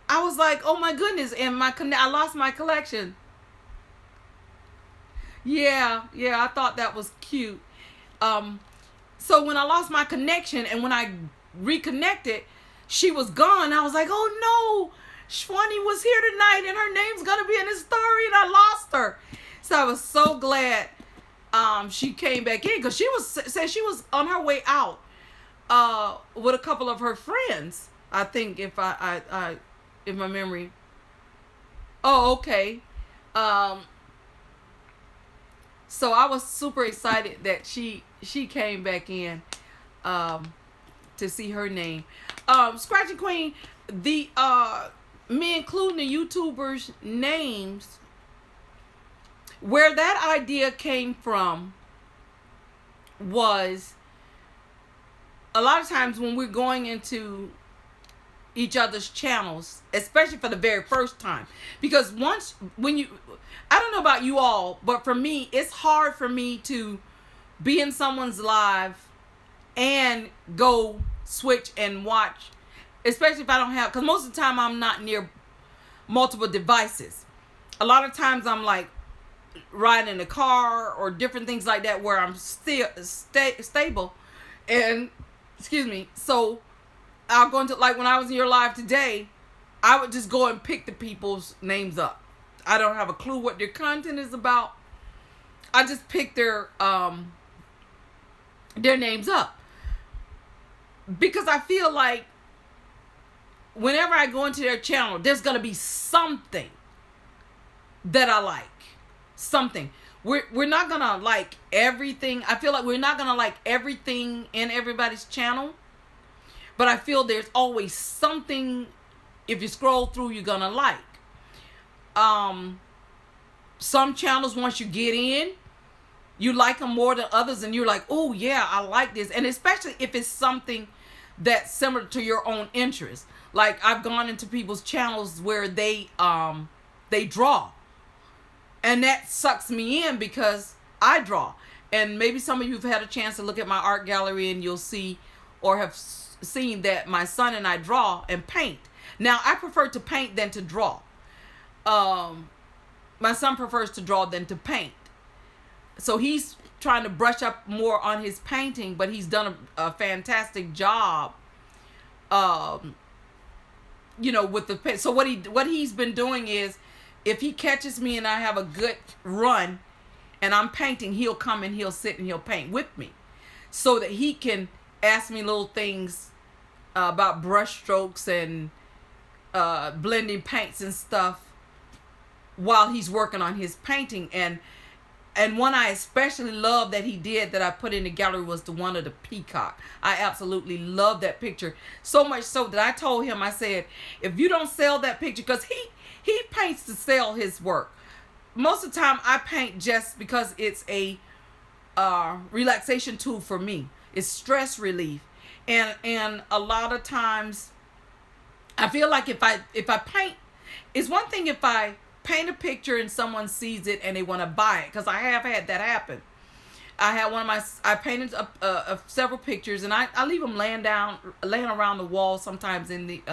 I was like, oh my goodness, and I lost my collection. Yeah, I thought that was cute. So when I lost my connection and when I reconnected, she was gone. I was like, oh no, Shwani was here tonight and her name's gonna be in the story and I lost her. So I was so glad she came back in, because she said she was on her way out with a couple of her friends. I think if my memory. Oh, okay. So I was super excited that she came back in to see her name. Scratchy Queen, me including the YouTubers' names, where that idea came from was a lot of times when we're going into each other's channels, especially for the very first time, because I don't know about you all, but for me, it's hard for me to be in someone's live and go switch and watch, especially if I don't have, because most of the time I'm not near multiple devices. A lot of times I'm like riding in a car or different things like that where I'm still stable. And excuse me, so I'll go into, like when I was in your live today, I would just go and pick the people's names up. I don't have a clue what their content is about. I just pick their names up, because I feel like whenever I go into their channel, there's gonna be something that I like. Something. We're not gonna like everything. I feel like we're not gonna like everything in everybody's channel, but I feel there's always something, if you scroll through, you're gonna like. Some channels, once you get in, you like them more than others, and you're like, oh yeah, I like this. And especially if it's something that's similar to your own interest. Like I've gone into people's channels where they draw, and that sucks me in because I draw. And maybe some of you have had a chance to look at my art gallery, and you'll see or have seen that my son and I draw and paint. Now I prefer to paint than to draw. My son prefers to draw than to paint. So he's trying to brush up more on his painting, but he's done a fantastic job. With the paint. So what he's been doing is, if he catches me and I have a good run and I'm painting, he'll come and he'll sit and he'll paint with me, so that he can ask me little things about brush strokes and blending paints and stuff while he's working on his painting. And one I especially love that he did, that I put in the gallery, was the one of the peacock. I absolutely love that picture, so much so that I told him, I said, if you don't sell that picture, because he paints to sell his work. Most of the time I paint just because it's a relaxation tool for me. It's stress relief. And a lot of times I feel like if I paint, it's one thing if I paint a picture and someone sees it and they want to buy it, because I have had that happen. I painted several pictures, and I leave them laying around the wall, sometimes in the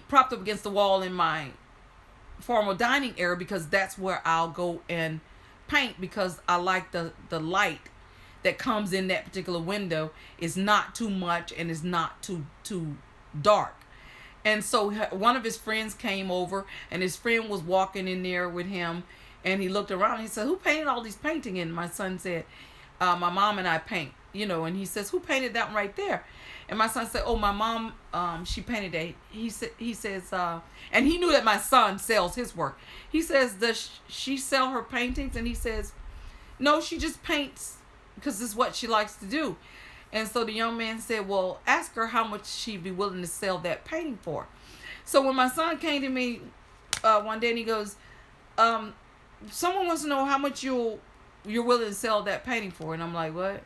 propped up against the wall in my formal dining area, because that's where I'll go and paint, because I like the light that comes in that particular window is not too much and is not too dark. And so one of his friends came over, and his friend was walking in there with him, and he looked around and he said, who painted all these painting? And my son said, my mom and I paint, and he says, who painted that one right there? And my son said, oh, my mom, she painted that. He says, and he knew that my son sells his work. He says, does she sell her paintings? And he says, no, she just paints because this is what she likes to do. And so the young man said, well, ask her how much she'd be willing to sell that painting for. So when my son came to me one day, and he goes, someone wants to know how much you're willing to sell that painting for. And I'm like, what?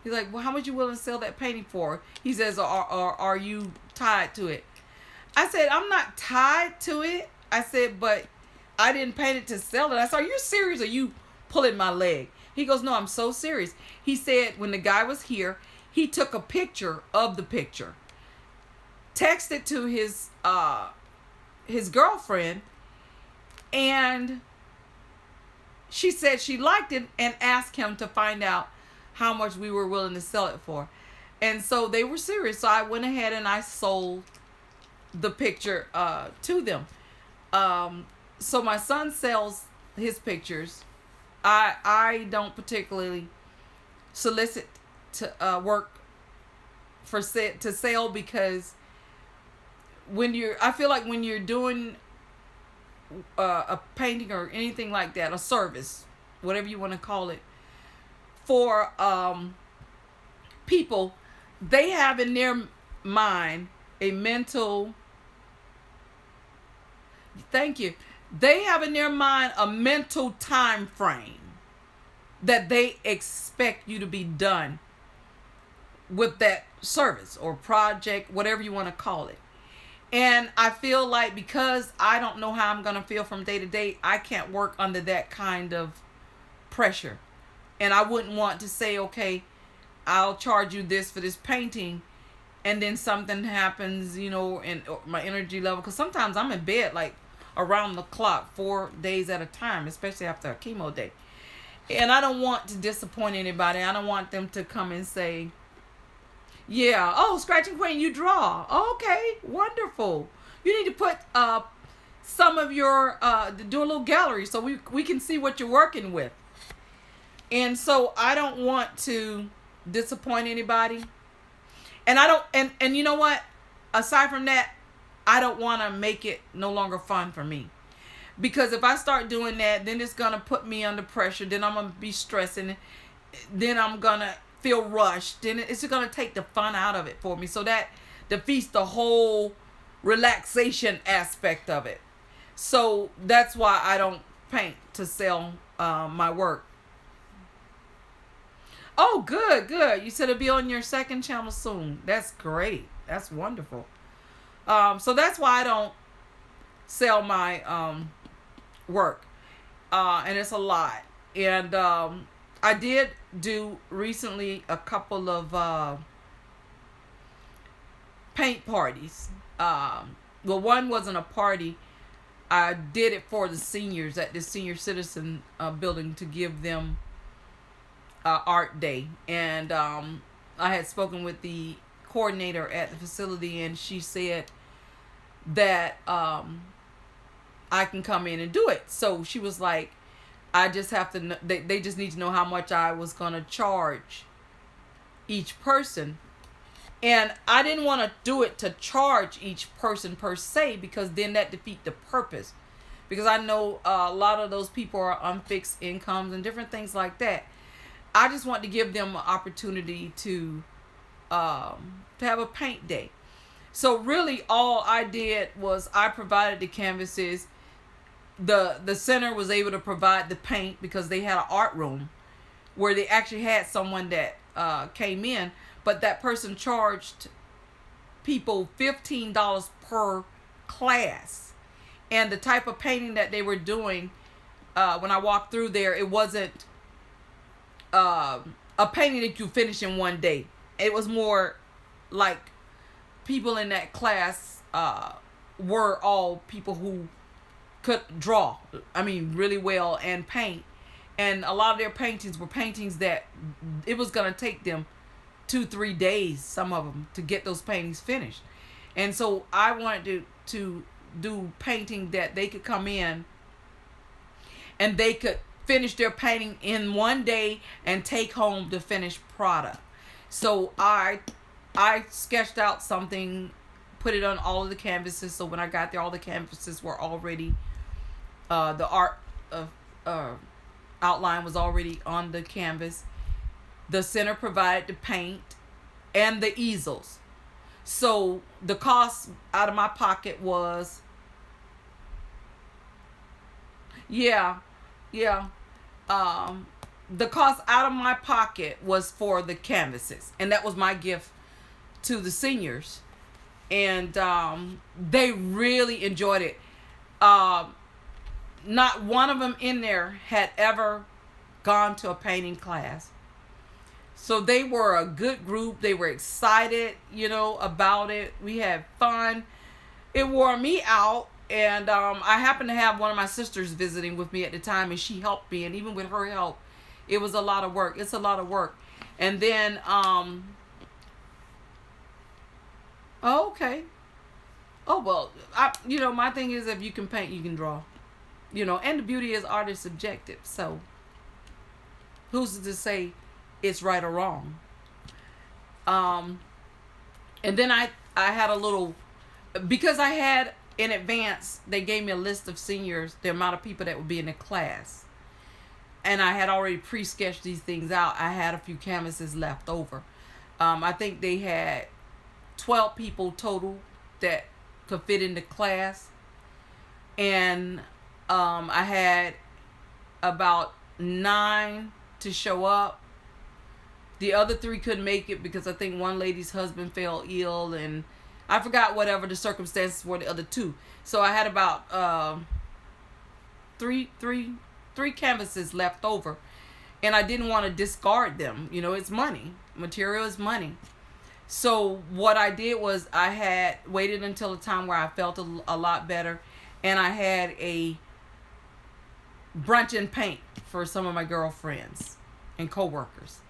He's like, well, how much you willing to sell that painting for? He says, are you tied to it? I said, I'm not tied to it. I said, but I didn't paint it to sell it. I said, are you serious or you pulling my leg? He goes, no, I'm so serious. He said when the guy was here, he took a picture of the picture, texted to his girlfriend, and she said she liked it and asked him to find out how much we were willing to sell it for. And so they were serious. So I went ahead and I sold the picture to them. So my son sells his pictures. I don't particularly solicit to work for to sell, because I feel like when you're doing a painting or anything like that, a service, whatever you want to call it, for people, they have in their mind a mental, thank you, they have in their mind a mental time frame that they expect you to be done with that service or project, whatever you want to call it. And I feel like because I don't know how I'm going to feel from day to day, I can't work under that kind of pressure. And I wouldn't want to say, okay, I'll charge you this for this painting, and then something happens, and my energy level. Because sometimes I'm in bed like around the clock, 4 days at a time, especially after a chemo day. And I don't want to disappoint anybody. I don't want them to come and say, yeah, oh, Scratching Queen, you draw. Okay, wonderful. You need to put some of your, do a little gallery so we can see what you're working with. And so I don't want to disappoint anybody. And I don't, and you know what? Aside from that, I don't want to make it no longer fun for me. Because if I start doing that, then it's going to put me under pressure. Then I'm going to be stressing. Then I'm going to feel rushed. Then it's going to take the fun out of it for me. So that defeats the whole relaxation aspect of it. So that's why I don't paint to sell my work. Oh, good. You said it'll be on your second channel soon. That's great. That's wonderful. So that's why I don't sell my work. And it's a lot. And I did do recently a couple of paint parties. Well, one wasn't a party. I did it for the seniors at the senior citizen building to give them art day. And I had spoken with the coordinator at the facility, and she said that I can come in and do it. So she was like, I just have to know, they just need to know how much I was going to charge each person. And I didn't want to do it to charge each person per se, because then that defeat the purpose. Because I know a lot of those people are on fixed incomes and different things like that. I just want to give them an opportunity to have a paint day. So really all I did was I provided the canvases. The center was able to provide the paint because they had an art room where they actually had someone that came in, but that person charged people $15 per class. And the type of painting that they were doing, when I walked through there, it wasn't a painting that you finish in one day. It was more like people in that class were all people who could draw, really well, and paint. And a lot of their paintings were paintings that it was going to take them 2-3 days, some of them, to get those paintings finished. And so I wanted to do painting that they could come in and they could finish their painting in one day and take home the finished product. So I sketched out something, put it on all of the canvases. So when I got there, all the canvases were already, the art outline was already on the canvas. The center provided the paint and the easels. So the cost out of my pocket was Yeah, yeah. Um, the cost out of my pocket was for the canvases, and that was my gift to the seniors, and they really enjoyed it. Um, Not one of them in there had ever gone to a painting class. So they were a good group. They were excited, about it. We had fun. It wore me out. And I happened to have one of my sisters visiting with me at the time, and she helped me. And even with her help, it was a lot of work. It's a lot of work. And then, oh, okay. Oh, well, my thing is if you can paint, you can draw. And the beauty is art is subjective. So who's to say it's right or wrong? And then I had a little, because I had in advance, they gave me a list of seniors, the amount of people that would be in the class. And I had already pre-sketched these things out. I had a few canvases left over. I think they had 12 people total that could fit in the class. And I had about 9 to show up. The other 3 couldn't make it because I think one lady's husband fell ill, and I forgot whatever the circumstances were, the other 2. So I had about three canvases left over, and I didn't want to discard them. It's money. Material is money. So what I did was I had waited until a time where I felt a lot better, and I had a brunch and paint for some of my girlfriends and coworkers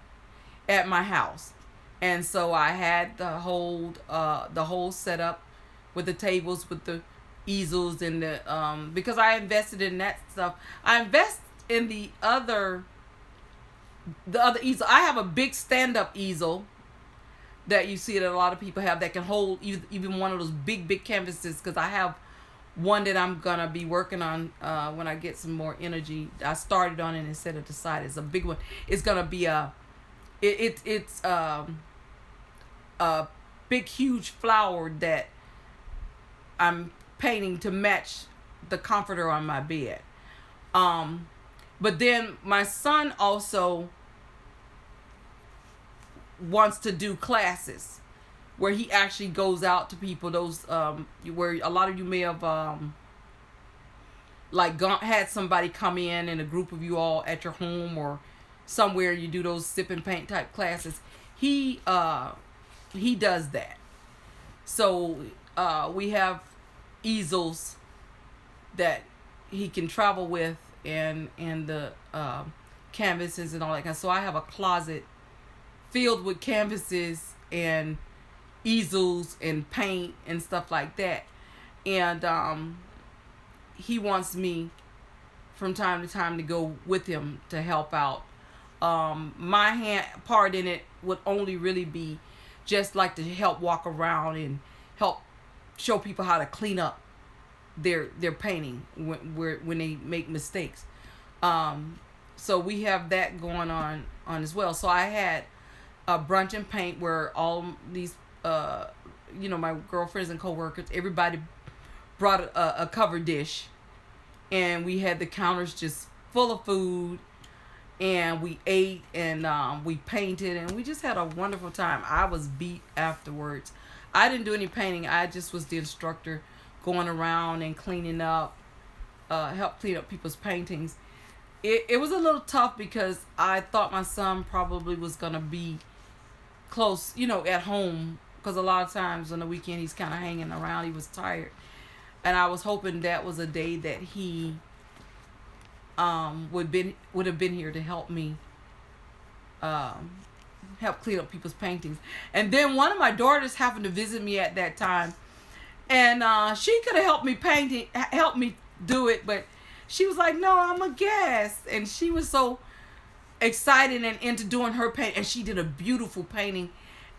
at my house. And so I had the whole setup with the tables, with the easels, and the because I invested in that stuff. I invest in the other easel. I have a big stand-up easel that you see that a lot of people have that can hold even one of those big canvases, because I have one that I'm gonna be working on when I get some more energy. I started on it and set it aside. It's a big one. It's gonna be a big huge flower that I'm painting to match the comforter on my bed. But then my son also wants to do classes where he actually goes out to people. Those where a lot of you may have had somebody come in a group of you all at your home or somewhere. You do those sip and paint type classes. He does that. So we have easels that he can travel with, and the canvases and all that kind. So I have a closet filled with canvases and easels and paint and stuff like that. And he wants me from time to time to go with him to help out. My hand part in it would only really be just like to help walk around and help show people how to clean up their painting when they make mistakes. So we have that going on as well. So I had a brunch and paint where all these my girlfriends and coworkers, everybody brought a cover dish, and we had the counters just full of food, and we ate, and we painted, and we just had a wonderful time. I was beat afterwards. I didn't do any painting. I just was the instructor, going around and cleaning up, help clean up people's paintings. It was a little tough because I thought my son probably was gonna be close, at home, because a lot of times on the weekend he's kind of hanging around. He was tired, and I was hoping that was a day that he would have been here to help me help clean up people's paintings. And then one of my daughters happened to visit me at that time, and she could have helped me do it, but she was like, "No, I'm a guest," and she was so excited and into doing her paint, and she did a beautiful painting,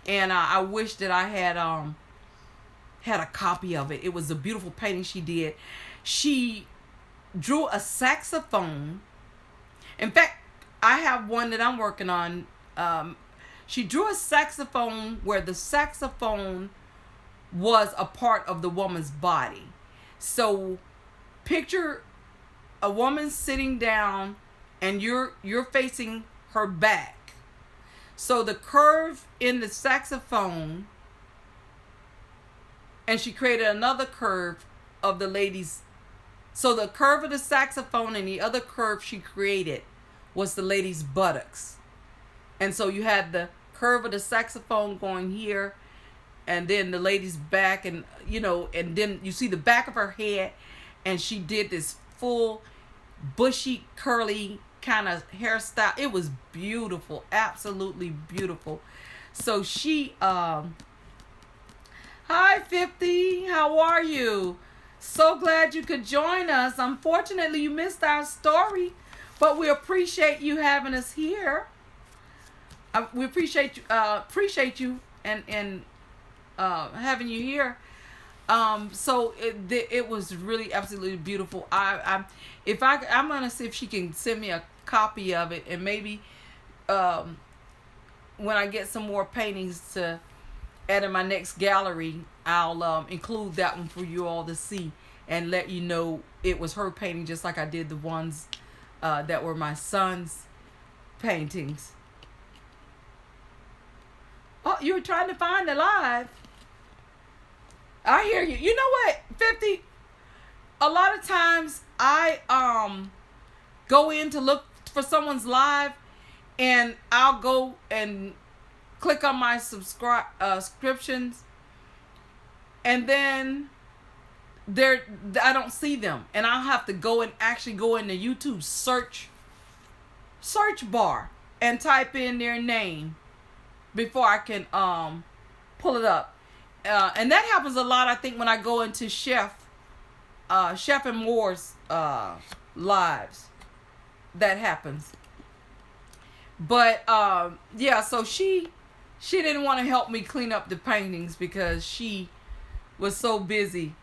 and I wish that I had a copy of it. It was a beautiful painting she did. She drew a saxophone. In fact, I have one that I'm working on. She drew a saxophone where the saxophone was a part of the woman's body. So picture a woman sitting down, and you're facing her back. So the curve in the saxophone, and she created another curve of the lady's. So the curve of the saxophone and the other curve she created was the lady's buttocks. And so you had the curve of the saxophone going here, and then the lady's back, and and then you see the back of her head, and she did this full bushy curly kind of hairstyle. It was beautiful, absolutely beautiful. So she hi 50, how are you? So glad you could join us. Unfortunately, you missed our story, but we appreciate you having us here. We appreciate you and having you here. So it was really absolutely beautiful. I'm gonna see if she can send me a copy of it, and maybe when I get some more paintings to add in my next gallery, I'll include that one for you all to see and let you know it was her painting, just like I did the ones that were my son's paintings. Oh, you were trying to find the live. I hear you. You know what, 50? A lot of times I go in to look for someone's live, and I'll go and click on my subscriptions, and then I don't see them, and I'll have to go and actually go into YouTube search bar and type in their name before I can pull it up. And that happens a lot, I think, when I go into Chef and Moore's lives. That happens. But yeah, so she didn't want to help me clean up the paintings because she was so busy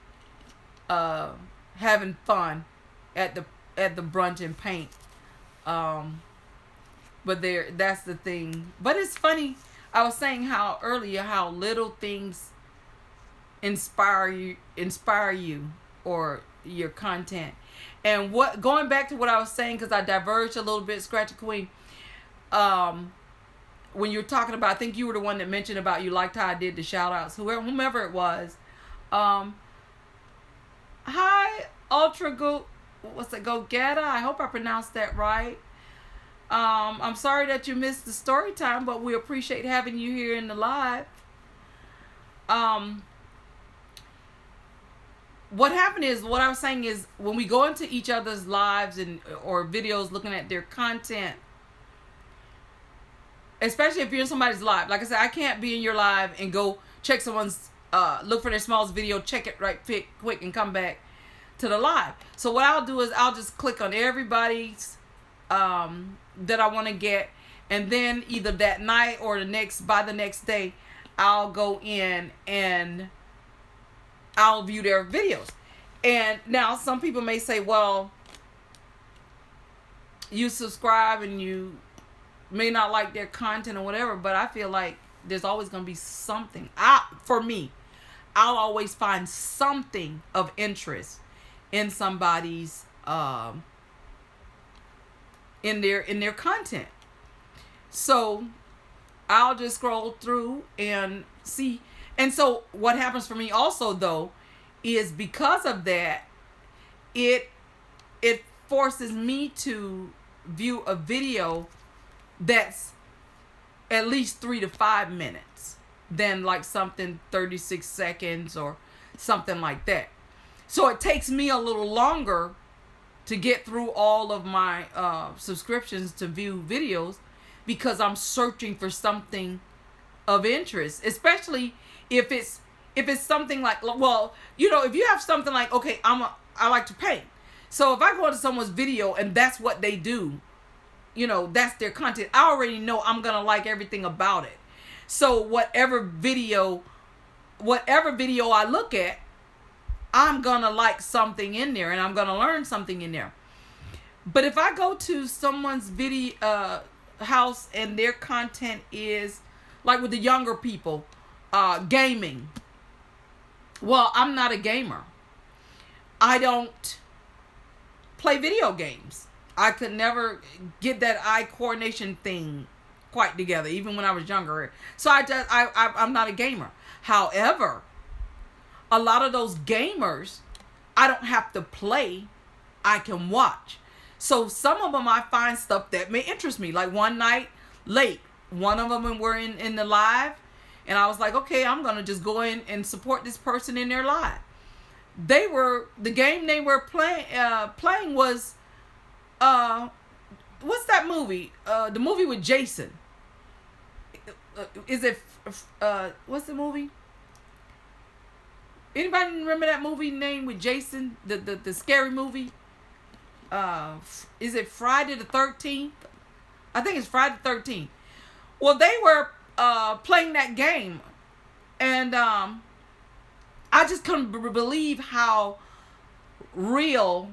having fun at the brunch and paint. But that's the thing. But it's funny. I was saying earlier how little things inspire you or your content. And going back to what I was saying, because I diverged a little bit, Scratchy Queen, when you're talking about, I think you were the one that mentioned about you liked how I did the shout outs, whomever it was. Hi Ultra Go Getta, I hope I pronounced that right. I'm sorry that you missed the story time, but we appreciate having you here in the live. What happened is, what I was saying is, when we go into each other's lives or videos looking at their content, especially if you're in somebody's live, like I said, I can't be in your live and go check someone's look for their smallest video, check it right quick and come back to the live. So what I'll do is I'll just click on everybody's that I want to get, and then either that night or by the next day, I'll go in and I'll view their videos. And now some people may say, well, you subscribe and you may not like their content or whatever, but I feel like there's always going to be something. For me, I'll always find something of interest in somebody's in their content. So I'll just scroll through and see. And so what happens for me also, though, is because of that, it forces me to view a video that's at least 3 to 5 minutes than like something 36 seconds or something like that. So it takes me a little longer to get through all of my subscriptions to view videos, because I'm searching for something of interest, especially if it's something like, well, if you have something like, okay, I like to paint. So if I go to someone's video and that's what they do, that's their content, I already know I'm going to like everything about it. So whatever video I look at, I'm going to like something in there and I'm going to learn something in there. But if I go to someone's video house and their content is like with the younger people, gaming. Well, I'm not a gamer. I don't play video games. I could never get that eye coordination thing quite together, even when I was younger. So I'm not a gamer. However, a lot of those gamers, I don't have to play, I can watch. So some of them I find stuff that may interest me. Like one night late, one of them were in the live, and I was like, okay, I'm gonna just go in and support this person in their live. The game they were playing was what's that movie? The movie with Jason. Is it what's the movie? Anybody remember that movie name with Jason? The scary movie? Is it Friday the 13th? I think it's Friday the 13th. Well, they were playing that game, and I just couldn't believe how real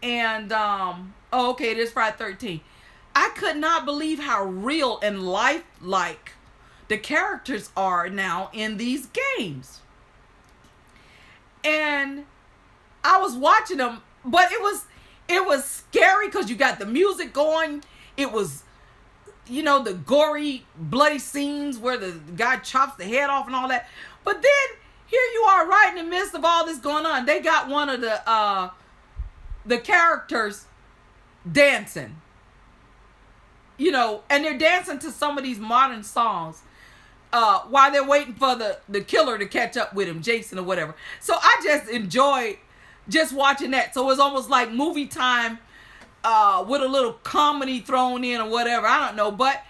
and oh, okay, it is Friday the 13th. I could not believe how real and lifelike the characters are now in these games. And I was watching them, but it was scary because you got the music going. It was, the gory, bloody scenes where the guy chops the head off and all that. But then here you are right in the midst of all this going on. They got one of the characters dancing. And they're dancing to some of these modern songs while they're waiting for the killer to catch up with him, Jason or whatever. So I just enjoyed just watching that. So it was almost like movie time with a little comedy thrown in or whatever. I don't know. But